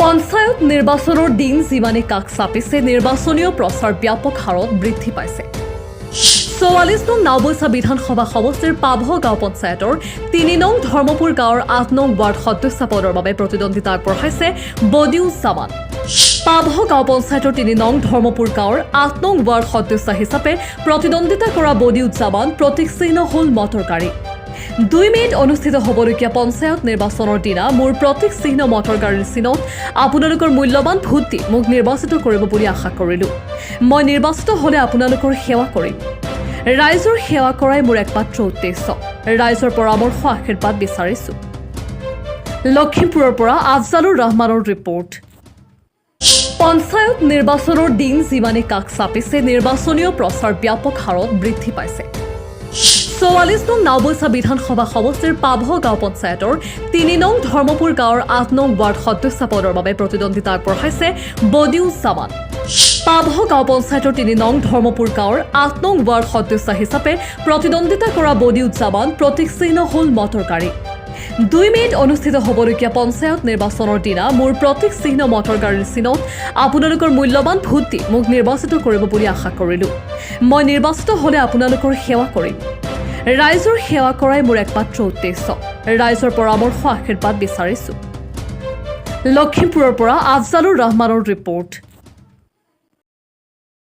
পঞ্চায়ত নিৰ্বাচনৰ দিন যিমানে কাষ চাপিছে নিৰ্বাচনীয় প্ৰচাৰ ব্যাপক হাৰত বৃদ্ধি পাইছে। 44 নং নাওবৈচা বিধানসভা সমষ্টিৰ পাভো গাঁও পঞ্চায়তৰ 3 নং ধৰ্মপুৰ গাঁৱৰ 8 নং ৱাৰ্ড সদস্য পদৰ বাবে প্ৰতিদ্বন্দ্বিতা আগবঢ়াইছে বদিউজ্জামান। পাভো গাঁও পঞ্চায়তৰ 3 নং ধৰ্মপুৰ গাঁৱৰ 8 নং ৱাৰ্ড সদস্য হিচাপে প্ৰতিদ্বন্দ্বিতা কৰা বদিউজ্জামান প্ৰতীক চিহ্ন হ'ল মটৰ গাড়ী। 2 মে'ত অনুষ্ঠিত হ'বলগীয়া পঞ্চায়ত নিৰ্বাচনৰ দিনা মোৰ প্ৰতীক চিহ্ন মটৰ গাড়ীৰ চিহ্নত আপোনালোকৰ মূল্যৱান ভোট দি মোক নিৰ্বাচিত কৰিব বুলি আশা কৰিলোঁ। মই নিৰ্বাচিত হ'লে আপোনালোকৰ সেৱা কৰিম। ৰাইজৰ সেৱা কৰাই মোৰ একমাত্ৰ উদ্দেশ্য। ৰাইজৰ পৰামৰ্শ আশীৰ্বাদ বিচাৰিছোঁ। লখিমপুৰৰ পৰা আফজালুৰ ৰহমানৰ ৰিপৰ্ট। পঞ্চায়ত নিৰ্বাচনৰ দিন যিমানে কাষ চাপিছে নিৰ্বাচনীয় প্ৰচাৰ ব্যাপক হাৰত বৃদ্ধি পাইছে। 44 নং নাওবৈচা বিধানসভা সমষ্টিৰ পাভো গাঁও পঞ্চায়তৰ 3 নং ধৰ্মপুৰ গাঁৱৰ 8 নং ৱাৰ্ড সদস্য পদৰ বাবে প্ৰতিদ্বন্দ্বিতা আগবঢ়াইছে বদিউজ্জামান। পাভো গাঁও পঞ্চায়তৰ 3 নং ধৰ্মপুৰ গাঁৱৰ 8 নং ৱাৰ্ড সদস্য হিচাপে প্ৰতিদ্বন্দ্বিতা কৰা বদিউজ্জামান প্ৰতীক চিহ্ন হ'ল মটৰ গাড়ী। 2 মে'ত অনুষ্ঠিত হ'বলগীয়া পঞ্চায়ত নিৰ্বাচনৰ দিনা মোৰ প্ৰতীক চিহ্ন মটৰ গাড়ীৰ চিহ্নত আপোনালোকৰ মূল্যৱান ভোট দি মোক নিৰ্বাচিত কৰিব বুলি আশা কৰিলোঁ। মই নিৰ্বাচিত হ'লে আপোনালোকৰ সেৱা কৰিম। ৰাইজৰ সেৱা কৰাই মোৰ একমাত্ৰ উদ্দেশ্য। ৰাইজৰ পৰামৰ্শ আশীৰ্বাদ বিচাৰিছোঁ। লখিমপুৰৰ পৰা আফজালুৰ ৰহমানৰ ৰিপৰ্ট।